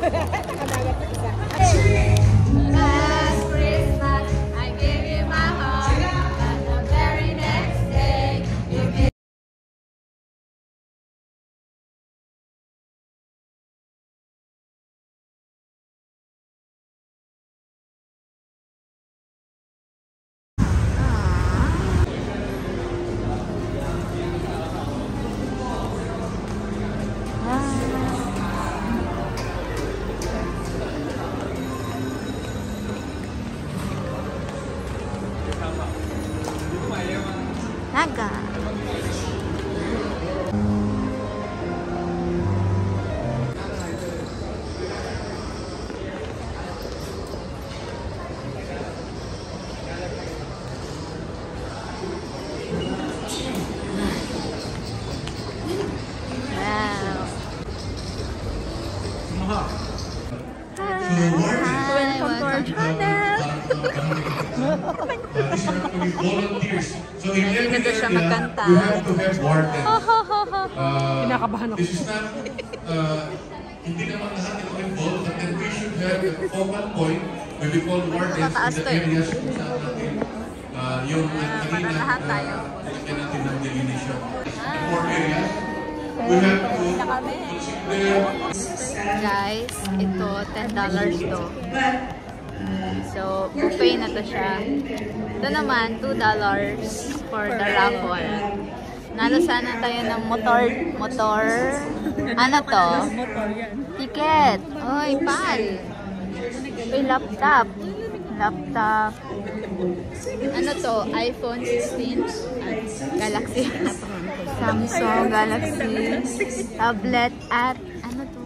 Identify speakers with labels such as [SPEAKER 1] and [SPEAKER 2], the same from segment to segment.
[SPEAKER 1] Last Christmas, I gave you my heart, and the very next day, you gave.
[SPEAKER 2] Naga.
[SPEAKER 3] Volunteers. So in every
[SPEAKER 2] Dito siya
[SPEAKER 3] area,
[SPEAKER 2] magkanta.
[SPEAKER 3] we have to have warden.
[SPEAKER 4] Kinakabahan ako.
[SPEAKER 3] This is not, hindi naman lahat ito involved, but then we should have a focal point where we call wardens in the areas kung saan natin yung kanina
[SPEAKER 2] lahat tayo.
[SPEAKER 3] lagyan natin ng delineation. The four areas, we have to consider.
[SPEAKER 2] Guys, ito $10 to. So, buffet na to siya. Ito naman, $2 for the raffle. Nalo sana tayo ng motor. Ano to? Ticket. Oy, pal. May laptop. Ano to? iPhone 16. Galaxy. Samsung Galaxy. Tablet at ano to?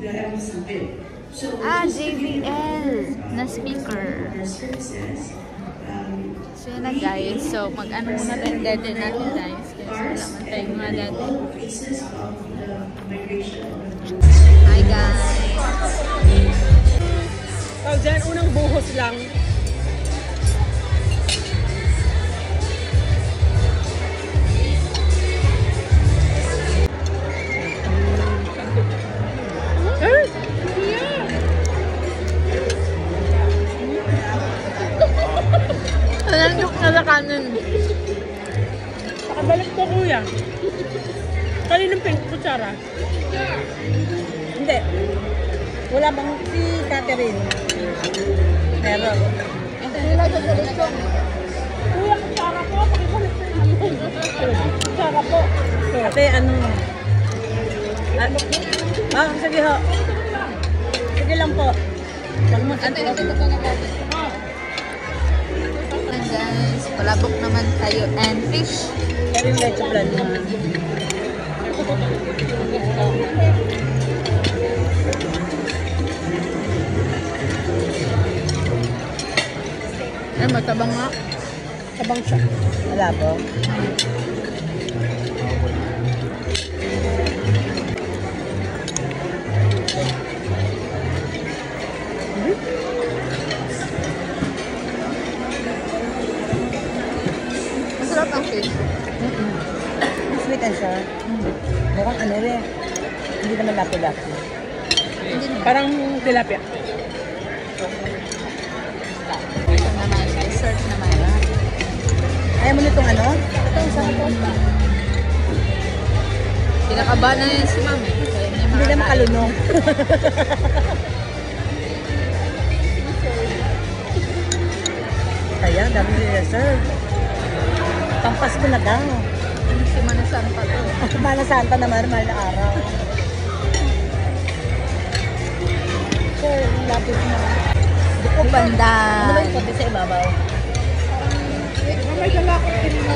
[SPEAKER 2] JBL na speaker. So yun na guys. So mag-ano muna tayo dede natin guys. Kasi wala man tayong mga dede. Hi guys.
[SPEAKER 4] So dyan, unang buhos lang.
[SPEAKER 2] Nandok na sa kanin.
[SPEAKER 4] Pakabalik po kuya. Kaninong pink kutsara? Hindi. Wala bang si Catherine? Meron.
[SPEAKER 2] Wala sa seleksyon.
[SPEAKER 4] Kuya, kutsara po. Pakibalik po namin. Kutsara po. Ate, ano? Sige ho. Sige lang po.
[SPEAKER 2] Ate, ito na natin. Guys, palabok naman tayo and fish.
[SPEAKER 4] Pero yung leche plan naman.
[SPEAKER 2] Ay, matabang nga.
[SPEAKER 4] Sabang siya. Wala po.
[SPEAKER 2] Masarap ang fish.
[SPEAKER 4] Sweet and sour. Mukhang ano rin. Hindi naman lapo-lapo. Parang tilapia.
[SPEAKER 2] Ito naman, dessert naman.
[SPEAKER 4] Ayaw mo nitong ano?
[SPEAKER 2] Ito, isang tosta. Kinakabahan na yun si mami.
[SPEAKER 4] Hindi na makalunong. Kaya, dami nila serve. Pampasko na daw.
[SPEAKER 2] Si Manasan pa to.
[SPEAKER 4] Mana Santa naman, mahal na araw. Sir, lapis na.
[SPEAKER 2] Buko
[SPEAKER 4] Ano ba
[SPEAKER 2] pandan.
[SPEAKER 4] yung kote sa ibabaw?
[SPEAKER 2] May galakot din mo.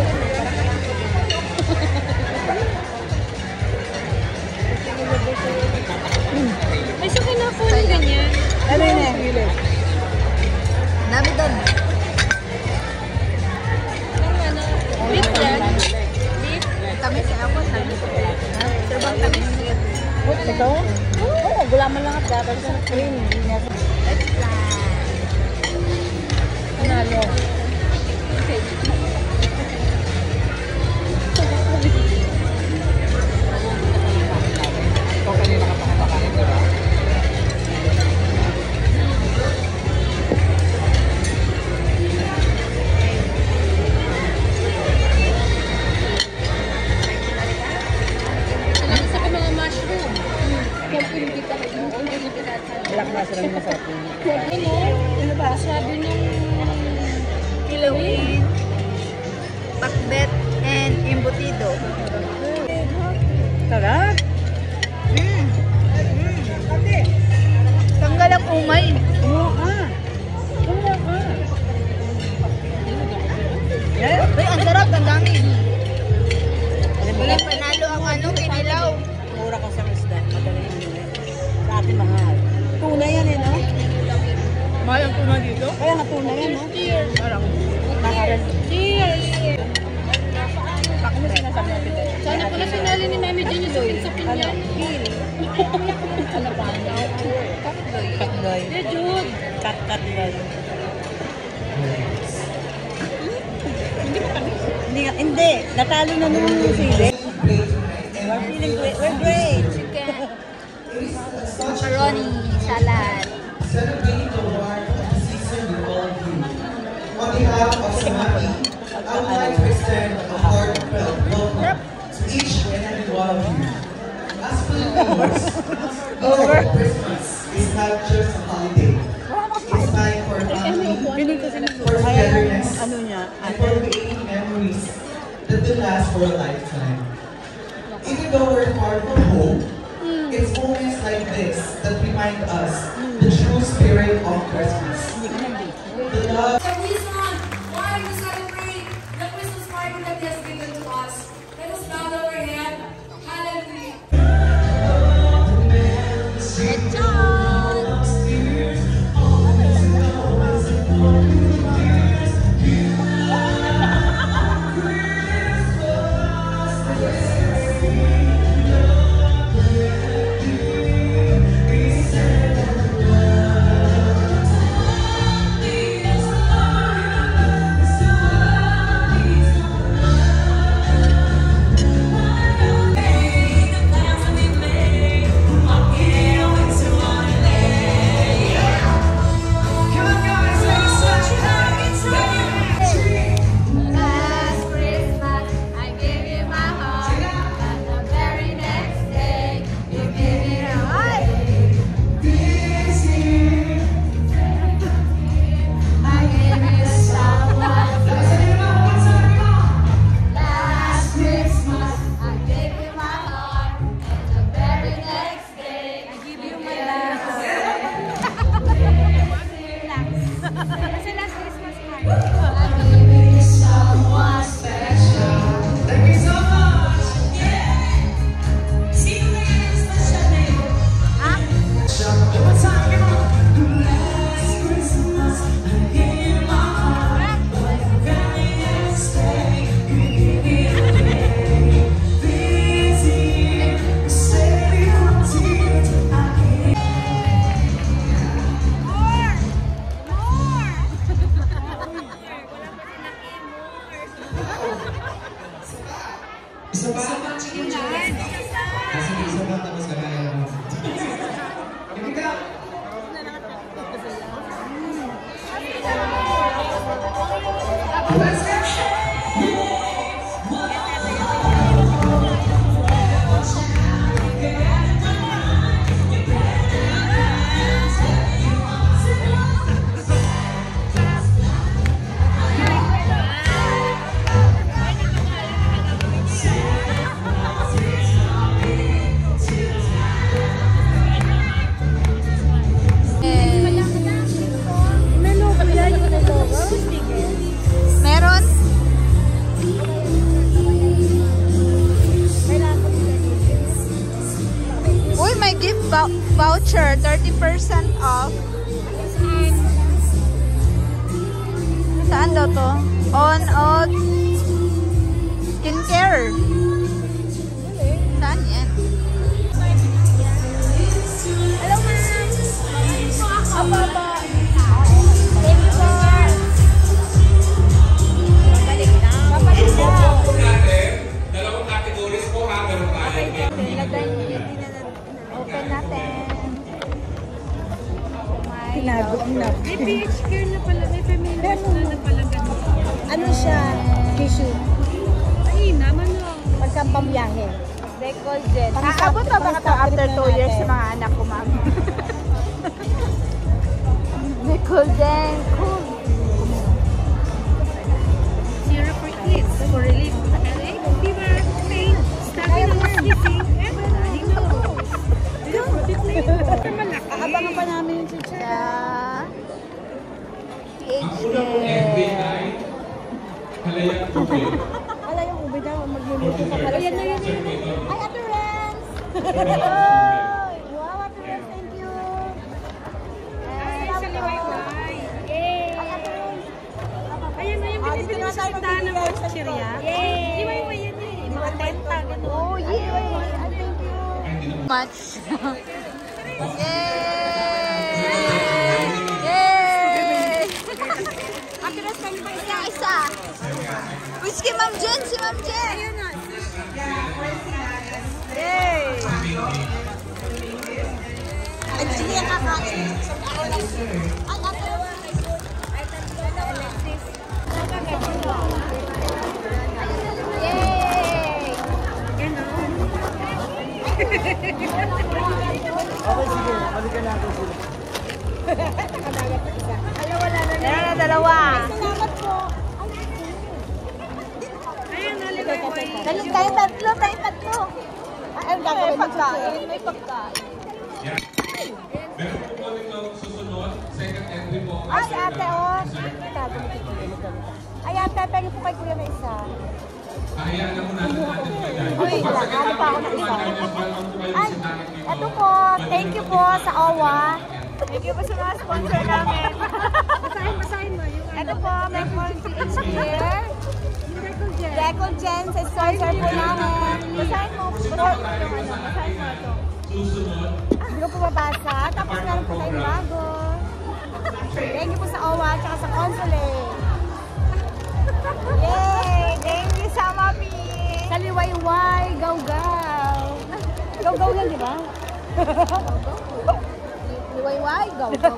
[SPEAKER 4] May sakin na po yung ganyan. Ano yun eh?
[SPEAKER 2] Dami doon.
[SPEAKER 4] Beef yan?
[SPEAKER 2] Tamis eh ako. Sobrang tamis.
[SPEAKER 4] Ito? Oo, gulaman lang at dapat sa cream.
[SPEAKER 2] Let's fly.
[SPEAKER 4] Panalo.
[SPEAKER 5] Black mushroom na sarap yun.
[SPEAKER 4] Ano ba? Sabi nung
[SPEAKER 2] Kilawin, pakbet, and embutido.
[SPEAKER 5] Sarap!
[SPEAKER 2] Tanggal ang umay.
[SPEAKER 5] Kumuha ka! Kumuha ka!
[SPEAKER 2] Uy, ang sarap, ang dami. Walang panalo ang ano, kinilaw.
[SPEAKER 5] Mura kasi ang isda. Madali yung nila. Sa atin mahal. Tuna yan eh, no?
[SPEAKER 2] Mahal ang tuna dito?
[SPEAKER 5] Kaya nga tuna yan, no?
[SPEAKER 4] cheers.
[SPEAKER 2] Parang.
[SPEAKER 4] Cheers.
[SPEAKER 5] Ano sinasabi natin dito?
[SPEAKER 4] Sana pala sinali ni Mami Jean yung sakit sa pinyan.
[SPEAKER 5] Ano pa? Katloy.
[SPEAKER 4] Eh, Jude.
[SPEAKER 5] Katloy. Hindi. Natalo na nung sili. We're feeling great. We're great.
[SPEAKER 2] Chicken. Macaroni, salad.
[SPEAKER 6] Celebrating the war of the season with all of you. On behalf of Samaki, I would like to extend a heartfelt welcome to each and every one of you. As Filipinos, Christmas is not just a holiday. It's time for family, for togetherness, and for creating memories that will last for a lifetime. Even though we're far from home, it's moments like this that remind us the true spirit of Christmas. The love.
[SPEAKER 1] The reason why we celebrate the Christmas party that He has given to us. Let us bow our head. Hallelujah. Last Christmas, I gave you my heart, and the very next day, you gave it away. This year, I gave you someone Last Christmas, I gave you my heart, and the very next day, I give you my last. Kasi last Christmas card. I gave you someone special.
[SPEAKER 6] Thank you so much. Isa pa? Sige, isa pa tapos kagaya mo. Ibigay! Let's go!
[SPEAKER 2] Meron? Uy, may gift voucher. 30% off. Saan daw to? On skincare. Saan yan? Hello, ma'am. Apa. Thank you, sir. Papalik daw.
[SPEAKER 3] Dalawang categories po ha, meron tayo.
[SPEAKER 2] Open natin.
[SPEAKER 5] Tinago ang love.
[SPEAKER 4] May PH girl na pala. May feminist na pala ganun.
[SPEAKER 5] Ano siya? Tissue.
[SPEAKER 4] Ay, naman o.
[SPEAKER 5] Pagkampambiyahe.
[SPEAKER 2] Decol gel. Aabot pa ba ito after 2 years sa mga anak ko, ma'am?
[SPEAKER 5] pa namin yung teacher.
[SPEAKER 3] Ang una mong every night, halayang tubig.
[SPEAKER 5] Wala yung ube daw, magluluto pa pala. Ayan na yun. Ay, Ate Renz! Wow, Ate Renz, thank you. Ay, sa liwayway. Yay! Ay, Ate Renz. Ayan na yung binibili sa sintahan ng Chiria. Yay! Liwayway yan eh. Mga tenta, gano'n. Oh, yay! Ay, thank you.
[SPEAKER 2] Much. Yay!
[SPEAKER 5] Ate Renz, kami pa isa.
[SPEAKER 2] Isa. Uy, si Ma'am Jen, si Ma'am Jen.
[SPEAKER 5] Ayan na.
[SPEAKER 2] Yay!
[SPEAKER 5] Ay, sige yung kakain. Ay, Ate
[SPEAKER 2] Yay!
[SPEAKER 6] Okay, sige. Balikan natin sila.
[SPEAKER 2] Meron na dalawa.
[SPEAKER 5] Salamat po.
[SPEAKER 2] Tayo tatlo. Ay, may pagkain. May pagkain.
[SPEAKER 3] Yan. Meron po po nito susunod, second entry po.
[SPEAKER 5] Ay, ate, oh. Ay, ate, pengi po kay kuya na isa.
[SPEAKER 3] Hayaan na muna natin po yan.
[SPEAKER 5] Uy, ano pa ako na isa? Ay, eto po. Thank you po sa OWA.
[SPEAKER 2] Thank you po sa mga sponsor namin.
[SPEAKER 5] Basahin mo. Eto po, may PH here. Deco Jen, sa sponsor po namin. Basahin mo. Basahin mo ito.
[SPEAKER 3] Susunod,
[SPEAKER 5] Hindi ko po mabasa. Tapos meron po tayong bago. Thank you po sa OWA at sa Consulate.
[SPEAKER 2] Yay! Thank you sa Mami.
[SPEAKER 5] Sa liwayway, gaw-gaw. Gaw-gaw lang, di ba?
[SPEAKER 2] Liwayway, go. Go.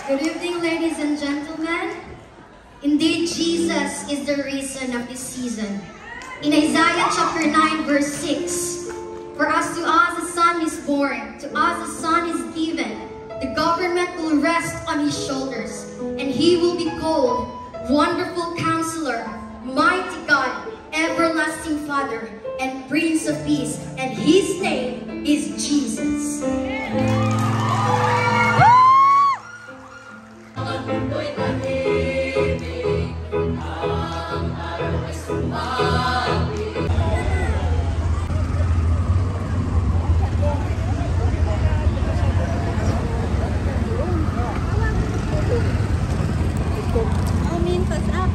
[SPEAKER 7] Good evening, ladies and gentlemen. Indeed, Jesus is the reason of this season. In Isaiah chapter 9, verse 6, for as to us a son is born, to us a son is given, the government will rest on his shoulders, and he will be called Wonderful Counselor, Mighty God, Everlasting Father, and Prince of Peace, and his name is Jesus.
[SPEAKER 5] Amin, pass up.